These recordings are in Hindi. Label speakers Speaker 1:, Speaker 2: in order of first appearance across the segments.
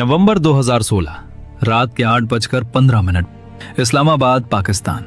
Speaker 1: नवंबर 2016 रात के 8:15 इस्लामाबाद, पाकिस्तान।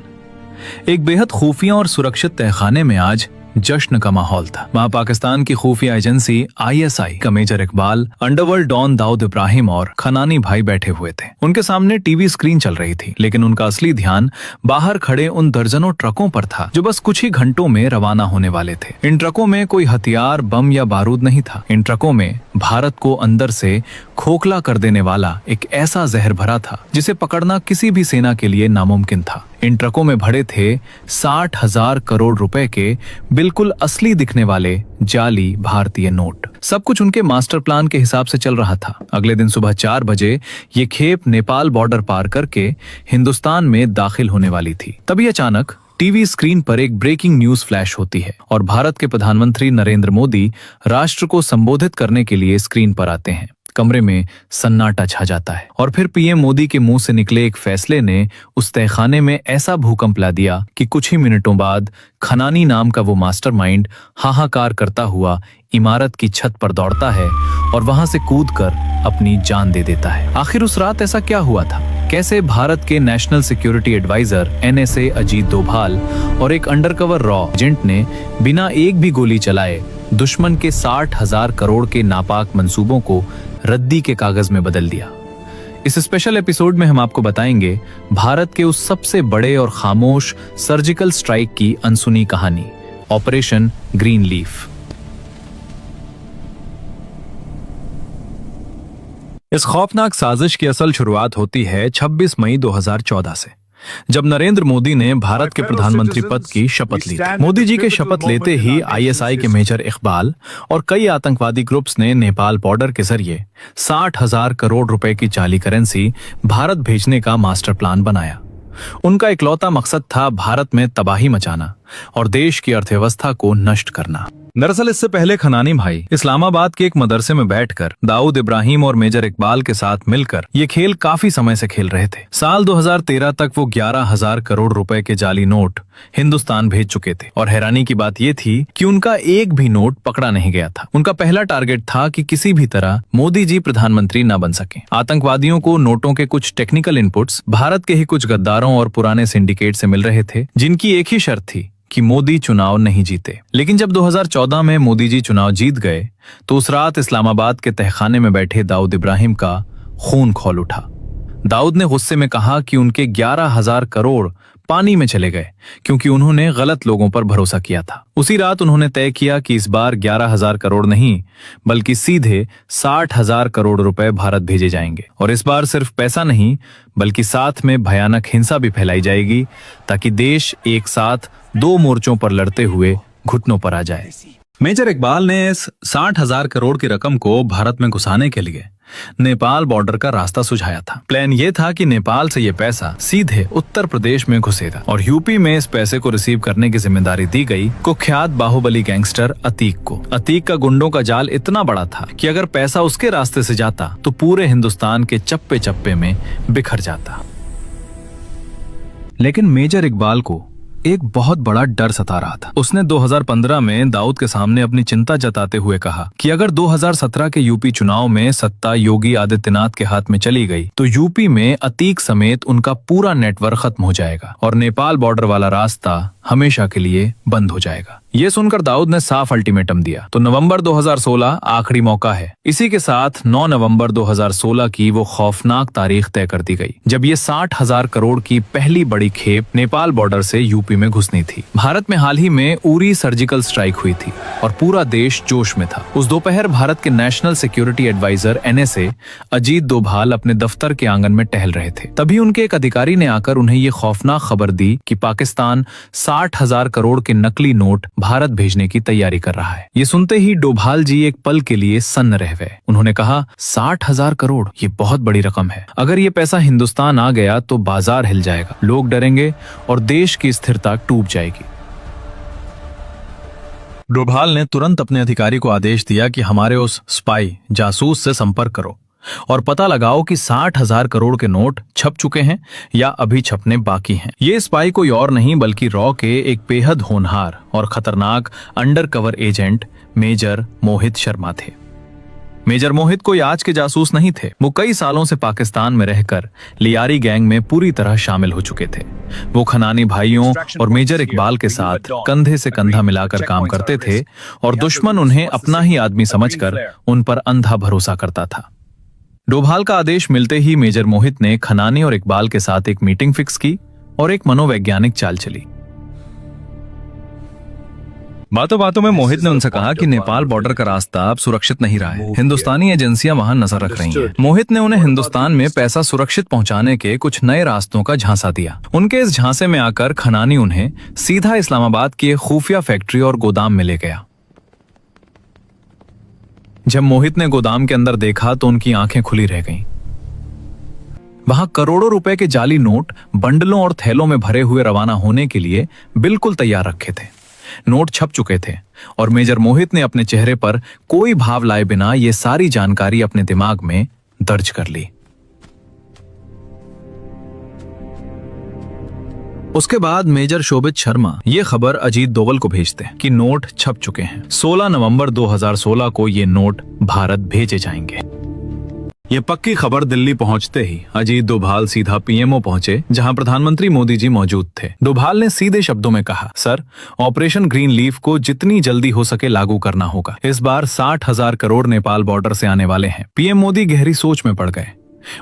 Speaker 1: एक बेहद खुफिया और सुरक्षित तहखाने में आज जश्न का माहौल था। वहां पाकिस्तान की खुफिया एजेंसी ISI का major Iqbal, underworld don Dawood Ibrahim और खनानी भाई बैठे हुए थे। उनके सामने टीवी स्क्रीन चल रही थी, लेकिन उनका असली ध्यान बाहर खड़े उन दर्जनों ट्रकों पर था जो बस कुछ ही घंटों में रवाना होने वाले थे। इन ट्रकों में कोई हथियार, बम या बारूद नहीं था। इन ट्रकों में भारत को अंदर से खोखला कर देने वाला एक ऐसा जहर भरा था जिसे पकड़ना किसी भी सेना के लिए नामुमकिन था। इन ट्रकों में भरे थे 60,000 करोड़ रुपए के बिल्कुल असली दिखने वाले जाली भारतीय नोट। सब कुछ उनके मास्टर प्लान के हिसाब से चल रहा था। अगले दिन सुबह 4 बजे ये खेप नेपाल बॉर्डर पार करके हिंदुस्तान में दाखिल होने वाली थी। तभी अचानक टीवी स्क्रीन पर एक ब्रेकिंग न्यूज फ्लैश होती है और भारत के प्रधानमंत्री नरेंद्र मोदी राष्ट्र को संबोधित करने के लिए स्क्रीन पर आते हैं। कमरे में सन्नाटा छा जाता है और फिर पीएम मोदी के मुंह से निकले एक फैसले ने उस तहखाने में ऐसा भूकंप ला दिया कि कुछ ही मिनटों बाद खनानी नाम का वो मास्टरमाइंड हाहाकार करता हुआ इमारत की छत पर दौड़ता है और वहां से कूदकर अपनी जान दे देता है। आखिर उस रात ऐसा क्या हुआ था? कैसे भारत के national security adviser NSA Ajit Doval और एक अंडरकवर रॉ एजेंट ने बिना एक भी गोली चलाए दुश्मन के 60,000 करोड़ के नापाक मंसूबों को रद्दी के कागज में बदल दिया। इस स्पेशल एपिसोड में हम आपको बताएंगे भारत के उस सबसे बड़े और खामोश सर्जिकल स्ट्राइक की अनसुनी कहानी, ऑपरेशन ग्रीन लीफ। इस खौफनाक साजिश की असल शुरुआत होती है 26 मई 2014 से, जब नरेंद्र मोदी ने भारत के प्रधानमंत्री पद की शपथ ली। मोदी जी के शपथ लेते ही ISI के मेजर इकबाल और कई आतंकवादी ग्रुप्स ने नेपाल बॉर्डर के जरिए 60,000 करोड़ रुपए की जाली करेंसी भारत भेजने का मास्टर प्लान बनाया। उनका इकलौता मकसद था भारत में तबाही मचाना और देश की अर्थव्यवस्था को नष्ट करना। दरअसल इससे पहले खनानी भाई इस्लामाबाद के एक मदरसे में बैठकर दाऊद इब्राहिम और मेजर इकबाल के साथ मिलकर ये खेल काफी समय से खेल रहे थे। साल 2013 तक वो 11,000 करोड़ रुपए के जाली नोट हिंदुस्तान भेज चुके थे और हैरानी की बात ये थी कि उनका एक भी नोट पकड़ा नहीं गया था। उनका पहला टारगेट था कि किसी भी तरह मोदी जी प्रधानमंत्री न बन सके। आतंकवादियों को नोटों के कुछ टेक्निकल इनपुट्स भारत के ही कुछ गद्दारों और पुराने सिंडिकेट से मिल रहे थे, जिनकी एक ही शर्त थी कि मोदी चुनाव नहीं जीते। लेकिन जब 2014 में मोदी जी चुनाव जीत गए तो उस रात इस्लामाबाद के तहखाने में बैठे दाऊद इब्राहिम का खून खौल उठा। दाऊद ने गुस्से में कहा कि उनके 11,000 करोड़ पानी में चले गए क्योंकि उन्होंने गलत लोगों पर भरोसा किया था। उसी रात उन्होंने तय किया कि इस बार 11,000 करोड़ नहीं बल्कि सीधे 60,000 करोड़ रुपए भारत भेजे जाएंगे। और इस बार सिर्फ पैसा नहीं बल्कि साथ में भयानक हिंसा भी फैलाई जाएगी ताकि देश एक साथ 2 मोर्चों पर लड़ते हुए घुटनों पर आ जाए। मेजर इकबाल ने इस 60,000 करोड़ की रकम को भारत में घुसाने के लिए नेपाल बॉर्डर का रास्ता सुझाया था। प्लान ये था कि नेपाल से ये पैसा सीधे उत्तर प्रदेश में घुसेगा और यूपी में इस पैसे को रिसीव करने की जिम्मेदारी दी गई कुख्यात बाहुबली गैंगस्टर अतीक को। अतीक का गुंडों का जाल इतना बड़ा था कि अगर पैसा उसके रास्ते से जाता तो पूरे हिंदुस्तान के चप्पे चप्पे में बिखर जाता। लेकिन मेजर इकबाल को एक बहुत बड़ा डर सता रहा था। उसने 2015 में दाऊद के सामने अपनी चिंता जताते हुए कहा कि अगर 2017 के यूपी चुनाव में सत्ता योगी आदित्यनाथ के हाथ में चली गई तो यूपी में अतीक समेत उनका पूरा नेटवर्क खत्म हो जाएगा और नेपाल बॉर्डर वाला रास्ता हमेशा के लिए बंद हो जाएगा। ये सुनकर दाऊद ने साफ अल्टीमेटम दिया। तो नवंबर 2016 आखिरी मौका है। इसी के साथ 9 नवंबर 2016 की वो खौफनाक तारीख तय कर दी गई जब ये 60,000 करोड़ की पहली बड़ी खेप नेपाल बॉर्डर से यूपी में घुसनी थी। भारत में हाल ही में उरी सर्जिकल स्ट्राइक हुई थी और पूरा देश जोश में था। उस दोपहर भारत के national security adviser NSA Ajit Doval अपने दफ्तर के आंगन में टहल रहे थे। तभी उनके एक अधिकारी ने आकर उन्हें ये खौफनाक खबर दी कि पाकिस्तान 60,000 करोड़ के नकली नोट भारत भेजने की तैयारी कर रहा है। ये सुनते ही डोभाल जी एक पल के लिए सन्न रह गए। उन्होंने कहा, 60,000 करोड़, ये बहुत बड़ी रकम है। अगर ये पैसा हिंदुस्तान आ गया तो बाजार हिल जाएगा, लोग डरेंगे और देश की स्थिरता टूट जाएगी। डोभाल ने तुरंत अपने अधिकारी को आदेश दिया कि हमारे उस स्पाई जासूस से संपर्क करो और पता लगाओ कि 60,000 करोड़ के नोट छप चुके हैं या अभी छपने बाकी हैं। ये स्पाई कोई और नहीं बल्कि रॉ के एक बेहद होनहार और खतरनाक undercover agent major Mohit Sharma थे। मेजर मोहित कोई आज के जासूस नहीं थे। वो कई सालों से पाकिस्तान में रहकर लियारी गैंग में पूरी तरह शामिल हो चुके थे। वो खनानी भाइयों और मेजर इकबाल के साथ कंधे से कंधा मिलाकर काम करते थे और दुश्मन उन्हें अपना ही आदमी समझकर उन पर अंधा भरोसा करता था। डोभाल का आदेश मिलते ही मेजर मोहित ने खनानी और इकबाल के साथ एक मीटिंग फिक्स की और एक मनोवैज्ञानिक चाल चली। बातों बातों में मोहित ने उनसे कहा कि नेपाल बॉर्डर का रास्ता अब सुरक्षित नहीं रहा है। हिंदुस्तानी एजेंसियां वहां नजर रख रही हैं। मोहित ने उन्हें हिंदुस्तान में पैसा सुरक्षित पहुंचाने के कुछ नए रास्तों का झांसा दिया। उनके इस झांसे में आकर खनानी उन्हें सीधा इस्लामाबाद की एक खुफिया फैक्ट्री और गोदाम में ले गया। जब मोहित ने गोदाम के अंदर देखा तो उनकी आंखें खुली रह गईं। वहां करोड़ों रुपए के जाली नोट बंडलों और थैलों में भरे हुए रवाना होने के लिए बिल्कुल तैयार रखे थे। नोट छप चुके थे और मेजर मोहित ने अपने चेहरे पर कोई भाव लाए बिना ये सारी जानकारी अपने दिमाग में दर्ज कर ली। उसके बाद मेजर शोभित शर्मा ये खबर अजीत दोवल को भेजते हैं कि नोट छप चुके हैं। 16 नवंबर 2016 को ये नोट भारत भेजे जाएंगे। ये पक्की खबर दिल्ली पहुंचते ही अजीत डोभाल सीधा पीएमओ पहुंचे, जहां प्रधानमंत्री मोदी जी मौजूद थे। डोभाल ने सीधे शब्दों में कहा, सर, ऑपरेशन ग्रीन लीफ को जितनी जल्दी हो सके लागू करना होगा। इस बार 60,000 करोड़ नेपाल बॉर्डर से आने वाले हैं। पीएम मोदी गहरी सोच में पड़ गए।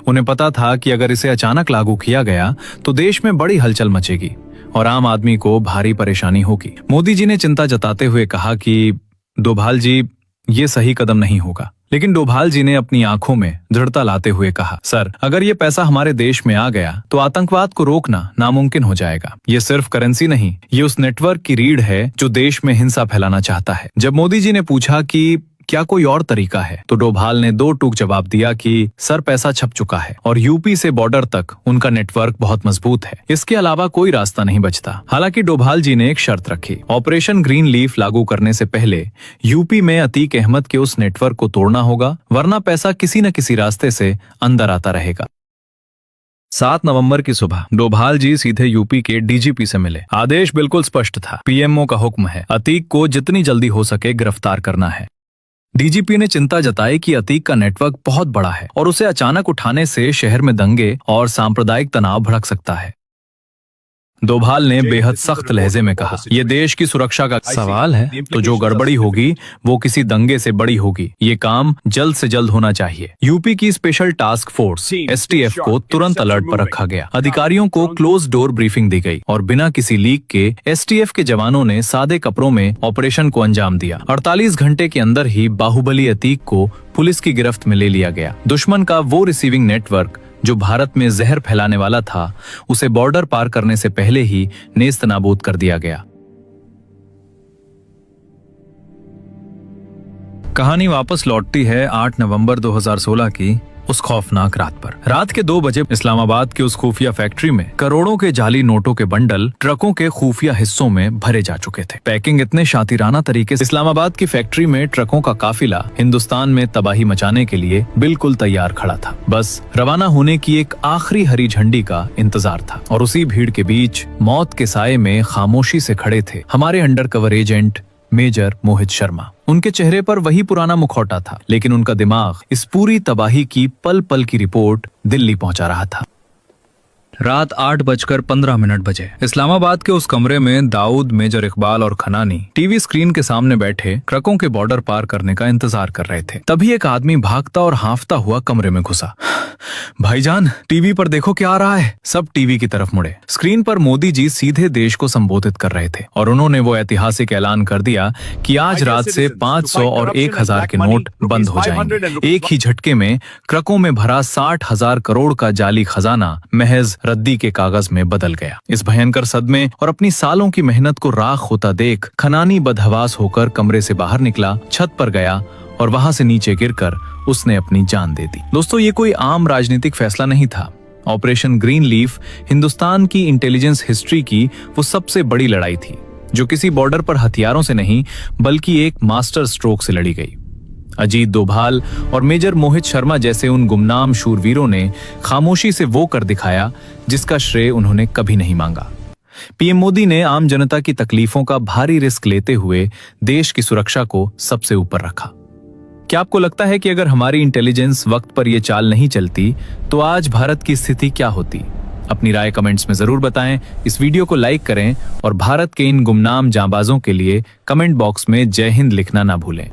Speaker 1: उन्हें पता था कि अगर इसे अचानक लागू किया गया तो देश में बड़ी हलचल मचेगी और आम आदमी को भारी परेशानी होगी। मोदी जी ने चिंता जताते हुए कहा कि डोभाल जी, ये सही कदम नहीं होगा। लेकिन डोभाल जी ने अपनी आंखों में दृढ़ता लाते हुए कहा, सर, अगर ये पैसा हमारे देश में आ गया तो आतंकवाद को रोकना नामुमकिन हो जाएगा। ये सिर्फ करेंसी नहीं, ये उस नेटवर्क की रीढ़ है जो देश में हिंसा फैलाना चाहता है। जब मोदी जी ने पूछा कि क्या कोई और तरीका है, तो डोभाल ने दो टूक जवाब दिया कि सर, पैसा छप चुका है और यूपी से बॉर्डर तक उनका नेटवर्क बहुत मजबूत है। इसके अलावा कोई रास्ता नहीं बचता। हालांकि डोभाल जी ने एक शर्त रखी, ऑपरेशन ग्रीन लीफ लागू करने से पहले यूपी में अतीक अहमद के उस नेटवर्क को तोड़ना होगा, वरना पैसा किसी न किसी रास्ते से अंदर आता रहेगा। 7 नवंबर की सुबह डोभाल जी सीधे यूपी के डीजीपी से मिले। आदेश बिल्कुल स्पष्ट था, पीएमओ का हुक्म है, अतीक को जितनी जल्दी हो सके गिरफ्तार करना है। डीजीपी ने चिंता जताई कि अतीक का नेटवर्क बहुत बड़ा है और उसे अचानक उठाने से शहर में दंगे और सांप्रदायिक तनाव भड़क सकता है। डोभाल ने बेहद सख्त लहजे में कहा, यह देश की सुरक्षा का सवाल है, तो जो गड़बड़ी होगी वो किसी दंगे से बड़ी होगी। ये काम जल्द से जल्द होना चाहिए। यूपी की स्पेशल टास्क फोर्स एसटीएफ को तुरंत अलर्ट पर रखा गया। अधिकारियों को क्लोज डोर ब्रीफिंग दी गई और बिना किसी लीक के एसटीएफ के जवानों ने सादे कपड़ों में ऑपरेशन को अंजाम दिया। 48 घंटे के अंदर ही बाहुबली अतीक को पुलिस की गिरफ्त में ले लिया गया। दुश्मन का वो रिसीविंग नेटवर्क जो भारत में जहर फैलाने वाला था, उसे बॉर्डर पार करने से पहले ही नेस्त नाबूद कर दिया गया। कहानी वापस लौटती है 8 नवंबर 2016 की उस खौफनाक रात पर। रात के 2 बजे इस्लामाबाद की उस खुफिया फैक्ट्री में करोड़ों के जाली नोटों के बंडल ट्रकों के खुफिया हिस्सों में भरे जा चुके थे। पैकिंग इतने शातिराना तरीके से इस्लामाबाद की फैक्ट्री में ट्रकों का काफिला हिंदुस्तान में तबाही मचाने के लिए बिल्कुल तैयार खड़ा था। बस रवाना होने की एक आखिरी हरी झंडी का इंतजार था और उसी भीड़ के बीच मौत के साये में खामोशी से खड़े थे हमारे under cover agent major Mohit Sharma. उनके चेहरे पर वही पुराना मुखौटा था, लेकिन उनका दिमाग इस पूरी तबाही की पल पल की रिपोर्ट दिल्ली पहुंचा रहा था। रात 8:15 बजे इस्लामाबाद के उस कमरे में दाऊद, मेजर इकबाल और खनानी टीवी स्क्रीन के सामने बैठे ट्रकों के बॉर्डर पार करने का इंतजार कर रहे थे। तभी एक आदमी भागता और हांफता हुआ कमरे में घुसा। भाईजान, टीवी पर देखो क्या आ रहा है। सब टीवी की तरफ मुड़े। स्क्रीन पर मोदी जी सीधे देश को संबोधित कर रहे थे और उन्होंने वो ऐतिहासिक ऐलान कर दिया कि आज रात से 500 और 1000 के नोट बंद हो जाएंगे। एक ही झटके में ट्रकों में भरा 60,000 करोड़ का जाली खजाना महज रद्दी के कागज में बदल गया। इस भयंकर सदमे और अपनी सालों की मेहनत को राख होता देख खनानी बदहवास होकर कमरे से बाहर निकला, छत पर गया और वहां से नीचे गिरकर उसने अपनी जान दे दी। दोस्तों, ये कोई आम राजनीतिक फैसला नहीं था। ऑपरेशन ग्रीन लीफ हिंदुस्तान की इंटेलिजेंस हिस्ट्री की वो सबसे बड़ी लड़ाई थी, जो किसी बॉर्डर पर हथियारों से नहीं बल्कि एक मास्टर स्ट्रोक से लड़ी गई। अजीत डोभाल और मेजर मोहित शर्मा जैसे उन गुमनाम शूरवीरों ने खामोशी से वो कर दिखाया जिसका श्रेय उन्होंने कभी नहीं मांगा। पीएम मोदी ने आम जनता की तकलीफों का भारी रिस्क लेते हुए देश की सुरक्षा को सबसे ऊपर रखा। क्या आपको लगता है कि अगर हमारी इंटेलिजेंस वक्त पर यह चाल नहीं चलती तो आज भारत की स्थिति क्या होती? अपनी राय कमेंट्स में जरूर बताएं, इस वीडियो को लाइक करें और भारत के इन गुमनाम जांबाजों के लिए कमेंट बॉक्स में जय हिंद लिखना ना भूलें।